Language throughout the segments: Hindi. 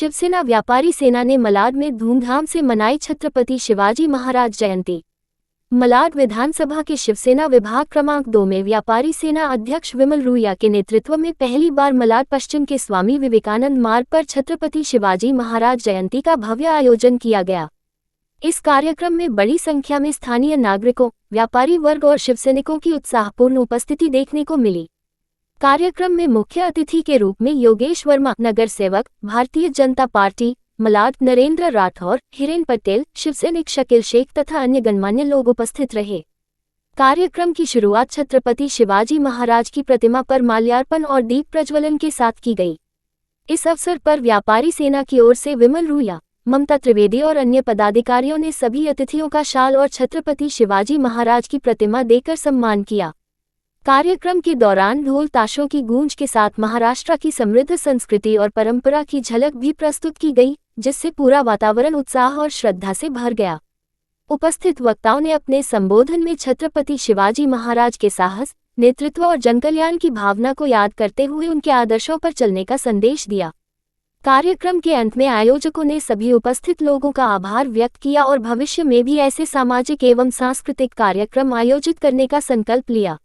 शिवसेना व्यापारी सेना ने मलाड में धूमधाम से मनाई छत्रपति शिवाजी महाराज जयंती। मलाड विधानसभा के शिवसेना विभाग क्रमांक 2 में व्यापारी सेना अध्यक्ष विमल रुइया के नेतृत्व में पहली बार मलाड पश्चिम के स्वामी विवेकानंद मार्ग पर छत्रपति शिवाजी महाराज जयंती का भव्य आयोजन किया गया। इस कार्यक्रम में बड़ी संख्या में स्थानीय नागरिकों, व्यापारी वर्ग और शिवसैनिकों की उत्साहपूर्ण उपस्थिति देखने को मिली। कार्यक्रम में मुख्य अतिथि के रूप में योगेश वर्मा, नगर सेवक, भारतीय जनता पार्टी मलाड, नरेंद्र राठौर, हिरेन पटेल, शिवसैनिक शकील शेख तथा अन्य गणमान्य लोग उपस्थित रहे। कार्यक्रम की शुरुआत छत्रपति शिवाजी महाराज की प्रतिमा पर माल्यार्पण और दीप प्रज्वलन के साथ की गई। इस अवसर पर व्यापारी सेना की ओर से विमल रुइया, ममता त्रिवेदी और अन्य पदाधिकारियों ने सभी अतिथियों का शाल और छत्रपति शिवाजी महाराज की प्रतिमा देकर सम्मान किया। कार्यक्रम के दौरान ढोल ताशों की गूंज के साथ महाराष्ट्र की समृद्ध संस्कृति और परंपरा की झलक भी प्रस्तुत की गई, जिससे पूरा वातावरण उत्साह और श्रद्धा से भर गया। उपस्थित वक्ताओं ने अपने संबोधन में छत्रपति शिवाजी महाराज के साहस, नेतृत्व और जनकल्याण की भावना को याद करते हुए उनके आदर्शों पर चलने का संदेश दिया। कार्यक्रम के अंत में आयोजकों ने सभी उपस्थित लोगों का आभार व्यक्त किया और भविष्य में भी ऐसे सामाजिक एवं सांस्कृतिक कार्यक्रम आयोजित करने का संकल्प लिया।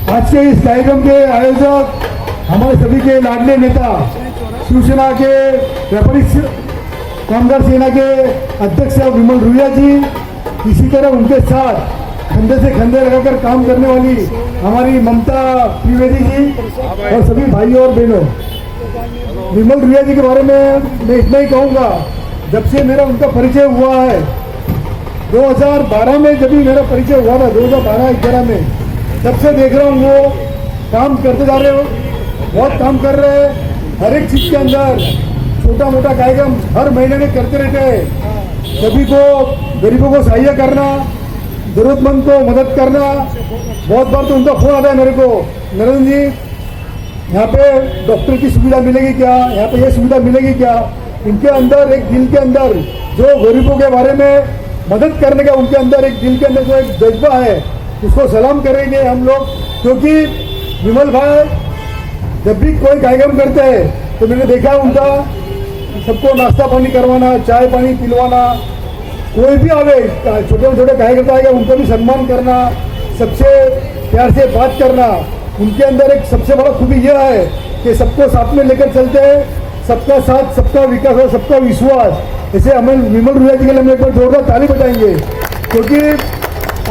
आज के इस कार्यक्रम के आयोजक हमारे सभी के लाडले नेता शिवसेना के व्यापारी कामगार सेना के अध्यक्ष विमल रुइया जी, इसी तरह उनके साथ कंधे से कंधे लगाकर काम करने वाली हमारी ममता त्रिवेदी जी और सभी भाइयों और बहनों। विमल रुइया जी के बारे में मैं इतना ही कहूँगा, जब से मेरा उनका परिचय हुआ है 2012 में, जब भी मेरा परिचय हुआ था 2012-11 में, तब से देख रहा हूँ वो काम करते जा रहे हो, बहुत काम कर रहे हैं। हर एक चीज़ के अंदर छोटा मोटा कार्यक्रम हर महीने में करते रहते हैं। सभी को, गरीबों को सहायता करना, जरूरतमंद को मदद करना। बहुत बार तो उनका फोन आता है मेरे को, नरेंद्र जी यहाँ पे डॉक्टर की सुविधा मिलेगी क्या, यहाँ पे ये सुविधा मिलेगी क्या। इनके अंदर एक दिल के अंदर जो गरीबों के बारे में मदद करने का उनके अंदर एक दिल के अंदर जो एक जज्बा है, उसको सलाम करेंगे हम लोग। क्योंकि विमल भाई जब भी कोई कार्यक्रम करते हैं तो मैंने देखा उनका सबको नाश्ता पानी करवाना, चाय पानी पिलवाना, कोई भी आवे छोटे छोटे कार्यकर्ता आएगा उनका भी सम्मान करना, सबसे प्यार से बात करना। उनके अंदर एक सबसे बड़ा खूबी यह है कि सबको साथ में लेकर चलते हैं, सबका साथ, सबका विकास और सबका विश्वास। ऐसे हमें विमल रुइया जी के लिए हम एक बार जोरदार ताली बजाएंगे, क्योंकि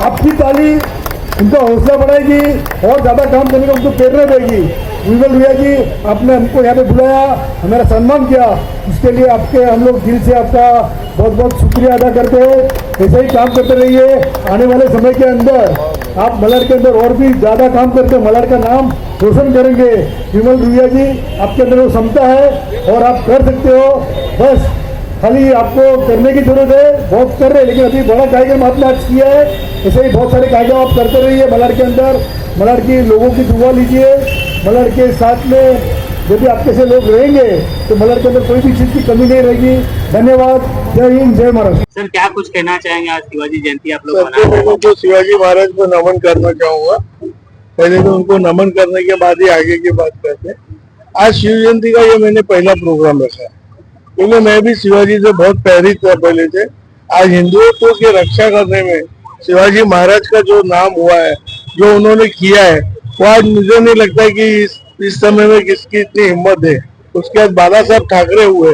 आपकी ताली उनका हौसला बढ़ाएगी और ज़्यादा काम करने का उनको प्रेरणा देगी। विमल रुइया जी, आपने हमको यहाँ पे बुलाया, हमारा सम्मान किया, इसके लिए आपके हम लोग दिल से आपका बहुत बहुत शुक्रिया अदा करते हैं। ऐसे ही काम करते रहिए। आने वाले समय के अंदर आप मलाड के अंदर और भी ज़्यादा काम करके मलाड का नाम रोशन करेंगे। विमल रुइया जी, आपके अंदर वो क्षमता है और आप कर सकते हो, बस खाली आपको करने की जरूरत है। बहुत कर रहे हैं, लेकिन अभी बड़ा कार्यक्रम आपने आज किया है। ऐसे ही बहुत सारे कार्यक्रम आप करते रहिए मलाड के अंदर। मलाड के लोगों की दुआ लीजिए। मलाड के साथ में जब भी आपके से लोग रहेंगे तो मलाड के अंदर कोई भी चीज़ की कमी नहीं रहेगी। धन्यवाद। जय हिंद, जय महाराष्ट्र। सर क्या कुछ कहना चाहेंगे, आज शिवाजी जयंती आप लोग सबसे पहले तो शिवाजी महाराज को नमन करना चाहूंगा। पहले तो उनको नमन करने के बाद ही आगे की बात करते हैं। आज शिव जयंती का ये मैंने पहला प्रोग्राम रखा है, क्योंकि मैं भी शिवाजी से बहुत प्रेरित था पहले से। आज हिंदुत्व की रक्षा करने में शिवाजी महाराज का जो नाम हुआ है, जो उन्होंने किया है, वो आज मुझे नहीं लगता कि इस समय में किसकी इतनी हिम्मत है। उसके बाद बाला साहब ठाकरे हुए।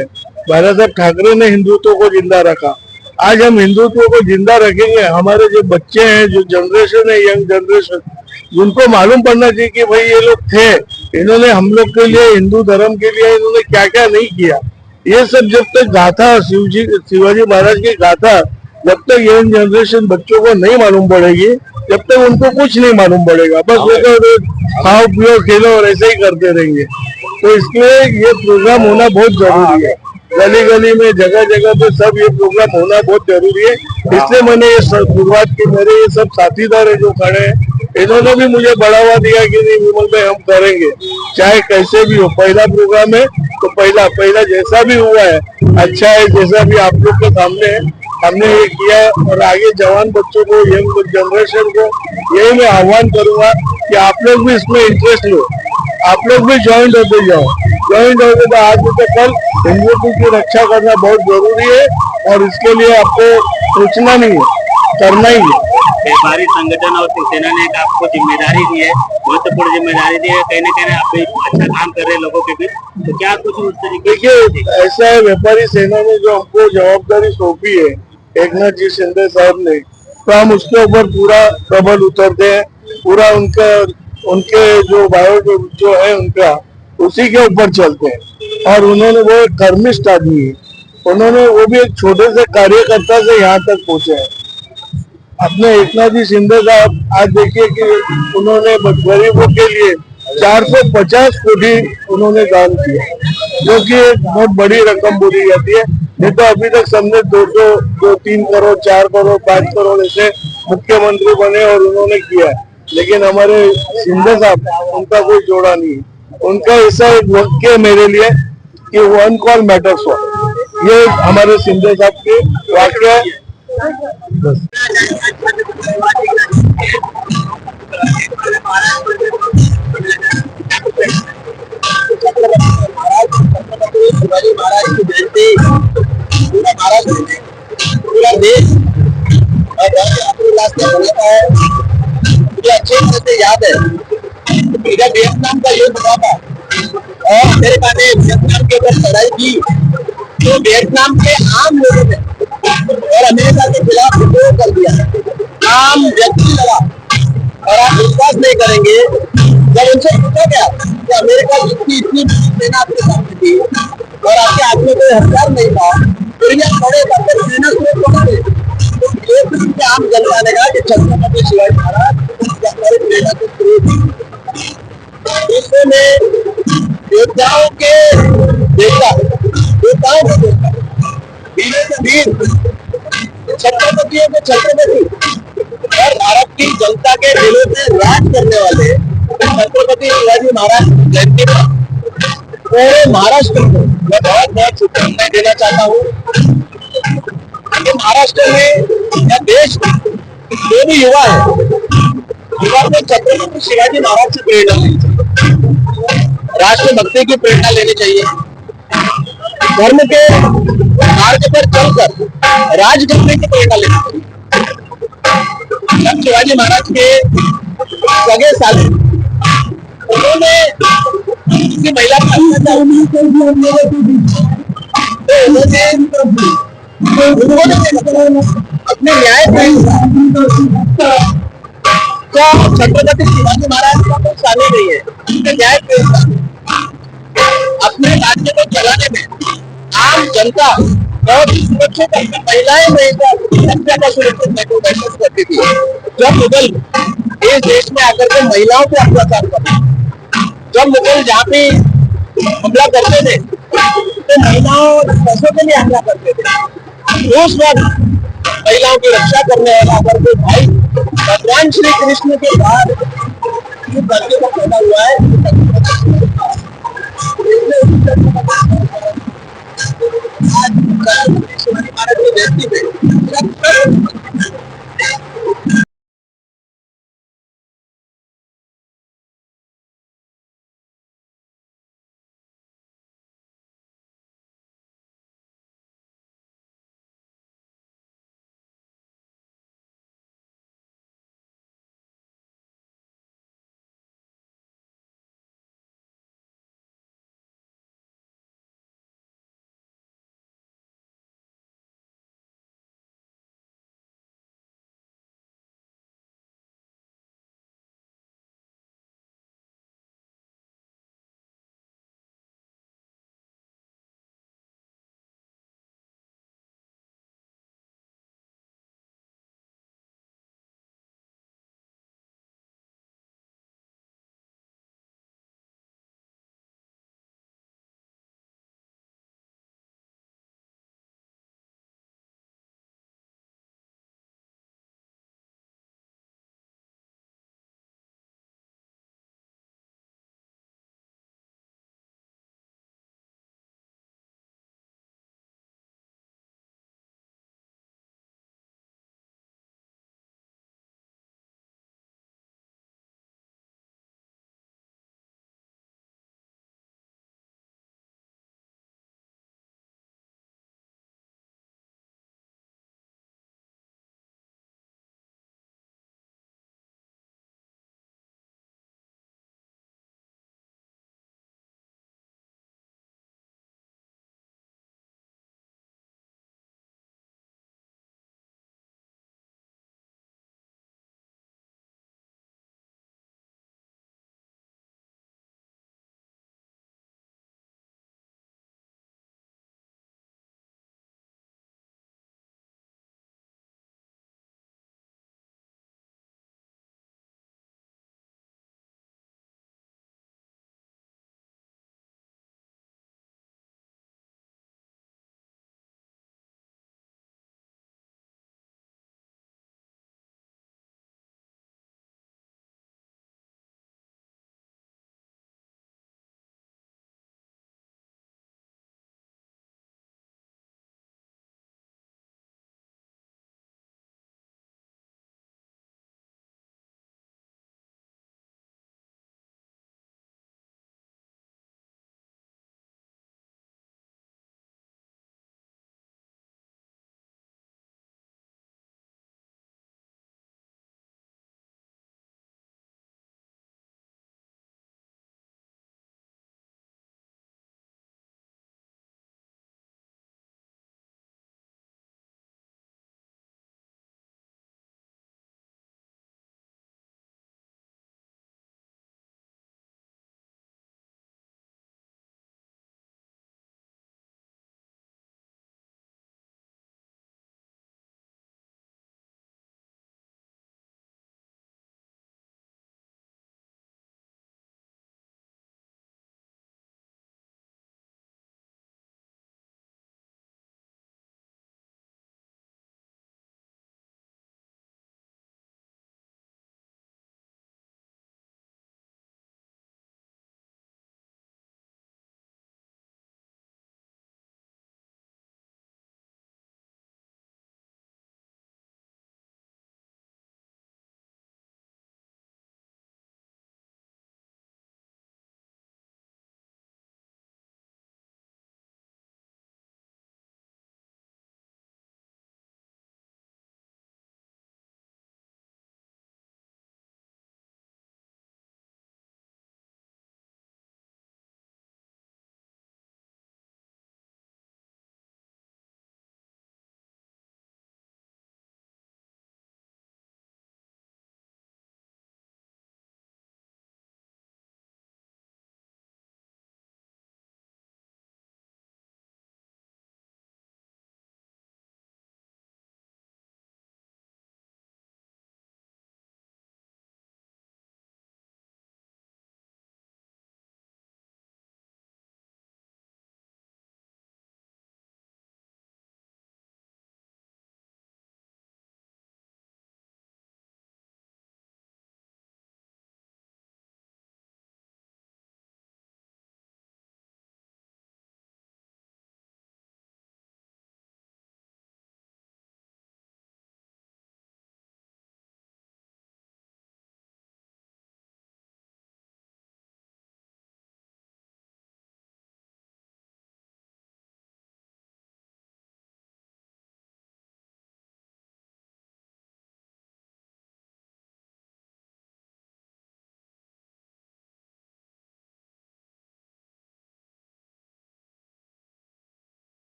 बाला साहब ठाकरे ने हिंदुत्व को जिंदा रखा। आज हम हिंदुत्व को जिंदा रखेंगे। हमारे जो बच्चे हैं, जो जनरेशन है, यंग जनरेशन, उनको मालूम पड़ना चाहिए कि भाई ये लोग थे, इन्होंने हम लोग के लिए, हिंदू धर्म के लिए इन्होंने क्या क्या नहीं किया। ये सब जब तक गाथा, शिवाजी महाराज की गाथा जब तक यंग जनरेशन बच्चों को नहीं मालूम पड़ेगी, जब तक उनको कुछ नहीं मालूम पड़ेगा। बस वो तो खाओ पियो खेलो और ऐसे ही करते रहेंगे। तो इसलिए ये प्रोग्राम होना बहुत जरूरी है। गली गली में, जगह जगह पे सब ये प्रोग्राम होना बहुत जरूरी है। इसलिए मैंने ये शुरुआत की। मेरे ये सब साथीदार है जो खड़े हैं, इन्होंने भी मुझे बढ़ावा दिया कि नहीं विमल भाई हम करेंगे, चाहे कैसे भी हो। पहला प्रोग्राम है तो पहला जैसा भी हुआ है अच्छा है, जैसा भी आप लोग के सामने है हमने ये किया। और आगे जवान बच्चों को, यंग जनरेशन को यही मैं आह्वान करूंगा कि आप लोग भी इसमें इंटरेस्ट लो, आप लोग भी ज्वाइंट होते जाओ। ज्वाइंट होते तो आज से कल हिंदुत्व की रक्षा करना बहुत जरूरी है, और इसके लिए आपको सोचना नहीं है, करना ही है। व्यापारी संगठन और शिवसेना ने एक आपको जिम्मेदारी दी है, महत्वपूर्ण जिम्मेदारी दी है, कहीं ना कहीं आप भी अच्छा काम कर रहे हैं लोगों के बीच, तो क्या कुछ उस तरीके? देखिए, ऐसा है, व्यापारी सेना ने जो हमको जवाबदारी सौंपी है एकनाथ जी शिंदे साहब ने, तो हम उसके ऊपर पूरा प्रबल उतरते हैं। पूरा उनके जो बायो जो है उनका, उसी के ऊपर चलते हैं। और उन्होंने, वो एक कर्मिष्ठ आदमी है, उन्होंने वो भी एक छोटे से कार्यकर्ता से यहाँ तक पहुंचे हैं। अपने एकनाथ जी शिंदे साहब, आज देखिए कि उन्होंने गरीबों के लिए 450 कोटी उन्होंने दान किया, जो कि एक बहुत बड़ी रकम बोली जाती है। नहीं तो अभी तक सबने 2-3 करोड़, 4 करोड़, 5 करोड़ ऐसे मुख्यमंत्री बने और उन्होंने किया है। लेकिन हमारे शिंदे साहब, उनका कोई जोड़ा नहीं है। उनका ऐसा एक वाक्य मेरे लिए कि वन कॉल मैटर्स वन, ये हमारे शिंदे साहब के वाक्य है। बस। शिवाजी महाराज की जयंती पूरा महाराष्ट्र में, पूरा देश और उल्लास से मनाता है। मुझे अच्छी तरह से याद है जब वियतनाम का युद्ध हुआ था और मेरे ने वियतनाम के ऊपर चढ़ाई की, तो वियतनाम के आम लोगों ने और अमेरिका के खिलाफ विद्रोह कर दिया। आम व्यक्ति लड़ा, और आप विश्वास नहीं करेंगे, जब उनसे पूछा गया कि अमेरिका की इतनी सेना आपके सामने थी और आपके हाथ में कोई हथियार नहीं था, फिर भी आप खड़े करके सेना को पकड़े, तो एक आम जनता ने कहा कि छत्रपति शिवाजी महाराज हमारी प्रेरणा को शुरू थी। दूसरे में योद्धाओं के देवता, योद्धाओं के देवता, वीरों के वीर, छत्रपतियों के छत्रपति, और भारत की जनता के दिलों में राज करने वाले छत्रपति शिवाजी महाराज जयंती पर पूरे महाराष्ट्र को मैं बहुत बहुत शुभकामनाएं देना चाहता हूँ। कि महाराष्ट्र में या देश में जो भी युवा है, युवा को छत्रपति शिवाजी महाराज से प्रेरणा लेनी चाहिए, राष्ट्रभक्ति की प्रेरणा लेनी चाहिए, धर्म के मार्ग पर चलकर राज करने की प्रेरणा लेनी चाहिए। शिवाजी महाराज के सगे साले, उन्होंने किसी महिला का अत्याचार, उन्होंने अपने न्याय का छत्रपति शिवाजी महाराज का कोई साले नहीं है, उनके न्याय अपने राज्य को चलाने में आम जनता और सुरक्षित महिलाएं हत्या का सुरक्षित महसूस करती थी। जब मुगल इस देश में आकर के महिलाओं पे अत्याचार करते, जब मुगल जहाँ पे हमला करते थे तो महिलाओं और बच्चों के लिए हमला करते थे। उस वक्त महिलाओं की रक्षा करने वाला अगर कोई भाई भगवान श्री कृष्ण के बाद जो धरती पर पैदा हुआ है आज शिवाजी महाराज की जयंती पे